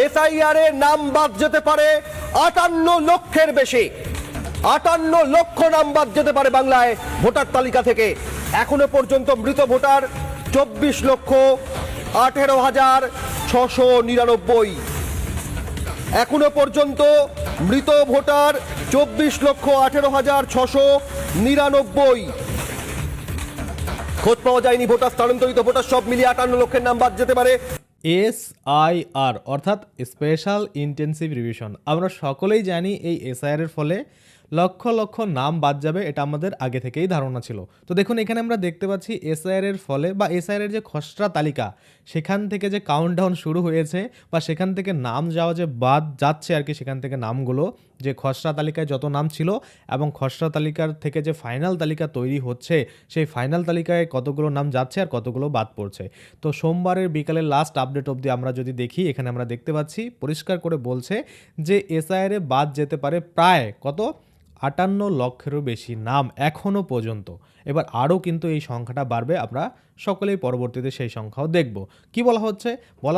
SIR এ নাম বাদ যেতে পারে 58 লক্ষের বেশি। 58 লক্ষ নাম বাদ যেতে পারে বাংলায় ভোটার তালিকা থেকে। এখনো পর্যন্ত মৃত ভোটার 24,18,699। এখনো পর্যন্ত মৃত ভোটার 24,18,699। খোঁজ পাওয়া যায়নি ভোটার, স্থানান্তরিত ভোটার সব মিলিয়ে 58 লক্ষের নাম বাদ যেতে পারে। এসআইআর অর্থাৎ স্পেশাল ইন্টেন্সিভ রিভিশন। আমরা সকলেই জানি এই এসআইআর এর ফলে লক্ষ লক্ষ নাম বাদ যাবে, এটা আমাদের আগে থেকেই ধারণা ছিল। তো দেখুন এখানে আমরা দেখতে পাচ্ছি এসআইআর এর ফলে বা এসআইআর এর যে খসড়া তালিকা সেখান থেকে যে কাউন্টডাউন শুরু হয়েছে বা সেখান থেকে নাম যাওয়া যে বাদ যাচ্ছে আর কি, সেখান থেকে নামগুলো যে খসড়া তালিকায় যত নাম ছিল এবং খসড়া তালিকার থেকে যে ফাইনাল তালিকা তৈরি হচ্ছে সেই ফাইনাল তালিকায় কতগুলো নাম যাচ্ছে আর কতগুলো বাদ পড়ছে। তো সোমবারের বিকালের লাস্ট আপডেট অবধি আমরা যদি দেখি, এখানে আমরা দেখতে পাচ্ছি পরিষ্কার করে বলছে যে এসআইআর এ বাদ যেতে পারে প্রায় কত 58 লক্ষেরও বেশি নাম এখনও পর্যন্ত। এবার আরও কিন্তু এই সংখ্যাটা বাড়বে, আমরা সকলেই পরবর্তীতে সেই সংখ্যাও দেখব। কি বলা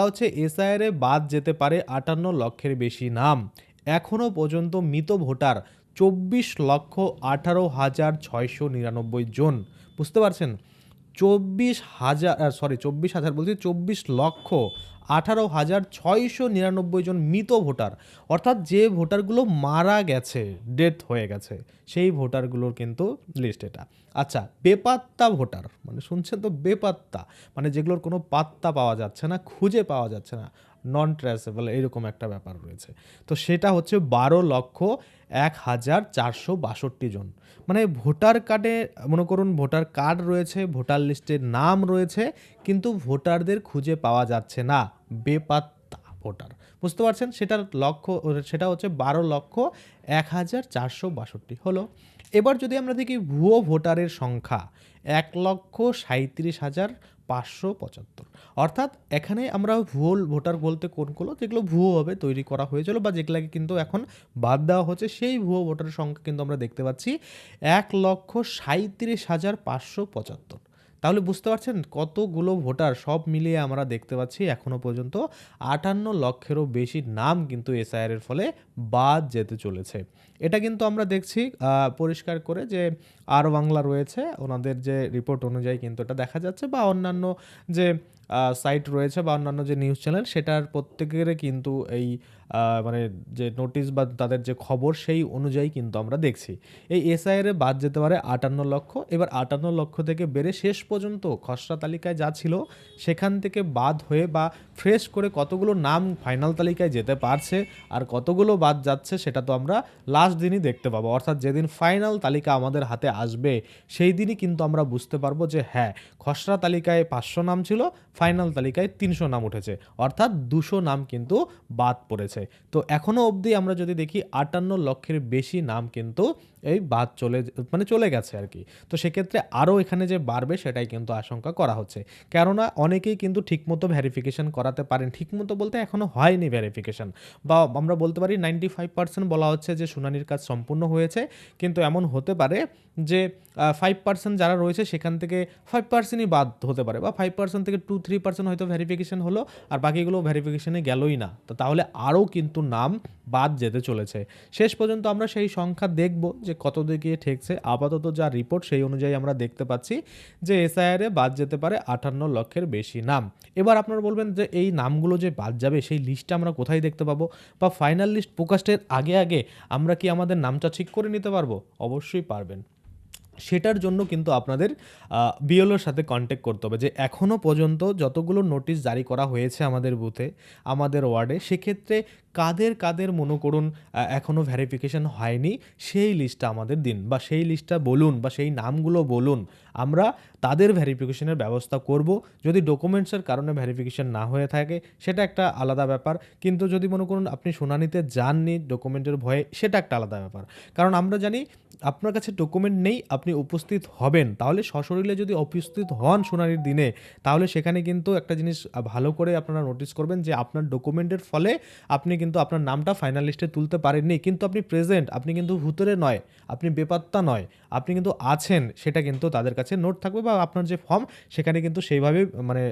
হচ্ছে এসআইআর এ বাদ যেতে পারে 58 লক্ষের বেশি নাম। এখনও পর্যন্ত মৃত ভোটার 24,18,699 জন। বুঝতে পারছেন? 24,18,699 জন মৃত ভোটার, অর্থাৎ যে ভোটারগুলো মারা গেছে, ডেথ হয়ে গেছে, সেই ভোটারগুলোর কিন্তু লিস্ট এটা। আচ্ছা, বেপাত্তা ভোটার মানে শুনছেন তো, বেপাত্তা মানে যেগুলোর কোনো পাত্তা পাওয়া যাচ্ছে না, খুঁজে পাওয়া যাচ্ছে না, নন ট্রেসেবল, এইরকম একটা ব্যাপার রয়েছে। তো সেটা হচ্ছে 12,01,462 জন। মানে ভোটার কার্ডে মনে করুন ভোটার কার্ড রয়েছে, ভোটার লিস্টে নাম রয়েছে, কিন্তু ভোটারদের খুঁজে পাওয়া যাচ্ছে না, বেপাত্তা ভোটার। বুঝতে পারছেন? সেটা হচ্ছে 12,01,462 হলো। এবার যদি আমরা দেখি ভুয়ো ভোটারের সংখ্যা 1,37,575। অর্থাৎ এখানে আমরা ভুয়ো ভোটার বলতে কোনগুলো, যেগুলো ভুয়োভাবে তৈরি করা হয়েছিল বা যেগুলোকে কিন্তু এখন বাদ দেওয়া হচ্ছে, সেই ভুয়ো ভোটারের সংখ্যা কিন্তু আমরা দেখতে পাচ্ছি 1,37,575। তাহলে বুঝতে পারছেন কতগুলো ভোটার সব মিলিয়ে আমরা দেখতে পাচ্ছি এখনও পর্যন্ত 58 লক্ষেরও বেশি নাম কিন্তু এসআইআর এর ফলে বাদ যেতে চলেছে। এটা কিন্তু আমরা দেখছি পরিষ্কার করে যে আর বাংলা রয়েছে, ওনাদের যে রিপোর্ট অনুযায়ী কিন্তু এটা দেখা যাচ্ছে, বা অন্যান্য যে সাইট রয়েছে বা অন্যান্য যে নিউজ চ্যানেল, সেটার প্রত্যেকের কিন্তু এই মানে যে নোটিশ বা তাদের যে খবর সেই অনুযায়ী কিন্তু আমরা দেখছি এই এসআইআর এ বাদ যেতে পারে 58 লক্ষ। এবার 58 লক্ষ থেকে বেড়ে শেষ পর্যন্ত খসড়া তালিকায় যা ছিল সেখান থেকে বাদ হয়ে বা ফ্রেশ করে কতগুলো নাম ফাইনাল তালিকায় যেতে পারছে আর কতগুলো বাদ যাচ্ছে, সেটা তো আমরা লাস্ট দিনই দেখতে পাবো। অর্থাৎ যেদিন ফাইনাল তালিকা আমাদের হাতে আসবে সেই দিনই কিন্তু আমরা বুঝতে পারবো যে হ্যাঁ, খসড়া তালিকায় 500 নাম ছিল, ফাইনাল তালিকায় 300 নাম উঠেছে, অর্থাৎ 200 নাম কিন্তু বাদ পড়েছে। তো এখনো অবধি আমরা যদি দেখি 58 লক্ষের বেশি নাম কিন্তু এই বাদ চলে গেছে আর কি। তো সেক্ষেত্রে আরও এখানে যে বাড়বে সেটাই কিন্তু আশঙ্কা করা হচ্ছে, কেননা অনেকেই কিন্তু ঠিকমতো ভেরিফিকেশন করাতে পারেন, ঠিকমতো বলতে এখনও হয়নি ভেরিফিকেশন, বা আমরা বলতে পারি 95% বলা হচ্ছে যে শুনানির কাজ সম্পূর্ণ হয়েছে, কিন্তু এমন হতে পারে যে 5% যারা রয়েছে সেখান থেকে 5%ই বাদ হতে পারে, বা 5% থেকে 2-3% হয়তো ভেরিফিকেশন হলো আর বাকিগুলো ভেরিফিকেশনে গেলই না। তো তাহলে আরও কিন্তু নাম বাদ যেতে চলেছে। শেষ পর্যন্ত আমরা সেই সংখ্যা দেখব যে কত দিকে ঠেকছে। আপাতত যা রিপোর্ট সেই অনুযায়ী আমরা দেখতে পাচ্ছি যে এসআইআর এ বাদ যেতে পারে 58 লক্ষের বেশি নাম। এবার আপনারা বলবেন যে এই নামগুলো যে বাদ যাবে সেই লিস্টটা আমরা কোথায় দেখতে পাবো, বা ফাইনাল লিস্ট প্রকাশের আগে আমরা কি আমাদের নামটা ঠিক করে নিতে পারবো? অবশ্যই পারবেন। সেটার জন্য কিন্তু আপনাদের বিএলওর সাথে কন্ট্যাক্ট করতে হবে যে এখনও পর্যন্ত যতগুলো নোটিশ জারি করা হয়েছে আমাদের বুথে, আমাদের ওয়ার্ডে, সেক্ষেত্রে কাদের মনে করুন এখনও ভেরিফিকেশন হয়নি, সেই লিস্টটা আমাদের দিন, বা সেই লিস্টটা বলুন, বা সেই নামগুলো বলুন, আমরা তাদের ভেরিফিকেশনের ব্যবস্থা করব। যদি ডকুমেন্টসের কারণে ভেরিফিকেশন না হয়ে থাকে সেটা একটা আলাদা ব্যাপার, কিন্তু যদি মনে করুন আপনি শুনানিতে যাননি ডকুমেন্টের ভয়ে, সেটা একটা আলাদা ব্যাপার। কারণ আমরা জানি আপনার কাছে ডকুমেন্ট নেই, আপনি উপস্থিত হবেন, তাহলে সশরীরে যদি উপস্থিত হন শুনানির দিনে, তাহলে সেখানে কিন্তু একটা জিনিস ভালো করে আপনারা নোটিস করবেন যে আপনার ডকুমেন্টের ফলে আপনি কিন্তু আপনার নামটা ফাইনাল লিস্টে তুলতে পারেননি, কিন্তু আপনি প্রেজেন্ট, আপনি কিন্তু ভূতরে নয়, আপনি বেপাত্তা নয়, আপনি কিন্তু আছেন, সেটা কিন্তু তাদের কাছে কাছে নোট থাকবে বা আপনার যে ফর্ম সেখানে কিন্তু সেইভাবেই মানে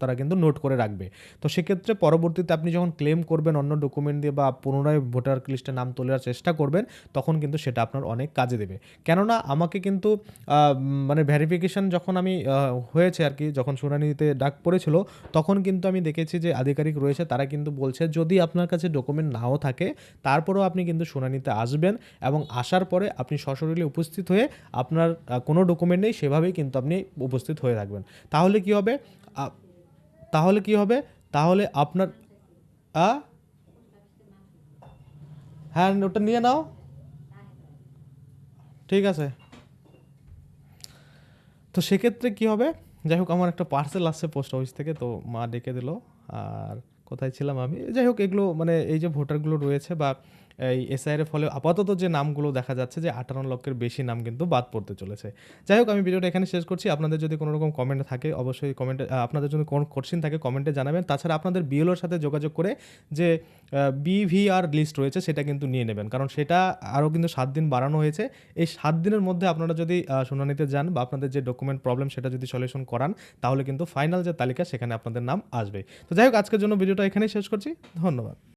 তারা কিন্তু নোট করে রাখবে। তো সেক্ষেত্রে পরবর্তীতে আপনি যখন ক্লেম করবেন অন্য ডকুমেন্ট দিয়ে বা পুনরায় ভোটার লিস্টে নাম তোলার চেষ্টা করবেন, তখন কিন্তু সেটা আপনার অনেক কাজে দেবে। কেননা আমাকে কিন্তু মানে ভেরিফিকেশন যখন আমি হয়েছে আর কি, যখন শুনানিতে ডাক পড়েছিল, তখন কিন্তু আমি দেখেছি যে আধিকারিক রয়েছে তারা কিন্তু বলছে যদি আপনার কাছে ডকুমেন্ট নাও থাকে তারপরেও আপনি কিন্তু শুনানিতে আসবেন এবং আসার পরে আপনি সশরীরে উপস্থিত হয়ে আপনার কোনো ডকুমেন্ট নেই সেভাবেই কিন্তু আপনি উপস্থিত হয়ে থাকবেন। তাহলে কি হবে আ- তাহলে কি হবে তাহলে আপনার আ হ্যাঁ ওটা নিয়ে নাও, ঠিক আছে। তো সেক্ষেত্রে কি হবে, যাই হোক আমার একটা পার্সেল আসছে পোস্ট অফিস থেকে, তো মা ডেকে দিল। আর কোথায় ছিলাম আমি, যাই হোক এগুলো মানে এই যে ভোটারগুলো রয়েছে বা এই এসআইআর এর ফলে আপাতত যে নামগুলো দেখা যাচ্ছে যে 58 লক্ষের বেশি নাম কিন্তু বাদ পড়তে চলেছে। যাই হোক আমি ভিডিওটা এখানে শেষ করছি। আপনাদের যদি কোনো রকম কমেন্ট থাকে অবশ্যই কমেন্টে, আপনাদের যদি কোনো কোশ্চেন থাকে কমেন্টে জানাবেন। তাছাড়া আপনাদের বিএলওর সাথে যোগাযোগ করে যে বিভিআর লিস্ট রয়েছে সেটা কিন্তু নিয়ে নেবেন, কারণ সেটা আরও কিন্তু 7 দিন বাড়ানো হয়েছে। এই 7 দিনের মধ্যে আপনারা যদি শুনানিতে যান বা আপনাদের যে ডকুমেন্ট প্রবলেম সেটা যদি সলিউশন করান, তাহলে কিন্তু ফাইনাল যে তালিকা সেখানে আপনাদের নাম আসবে। তো যাই হোক আজকের জন্য ভিডিওটা এখানেই শেষ করছি। ধন্যবাদ।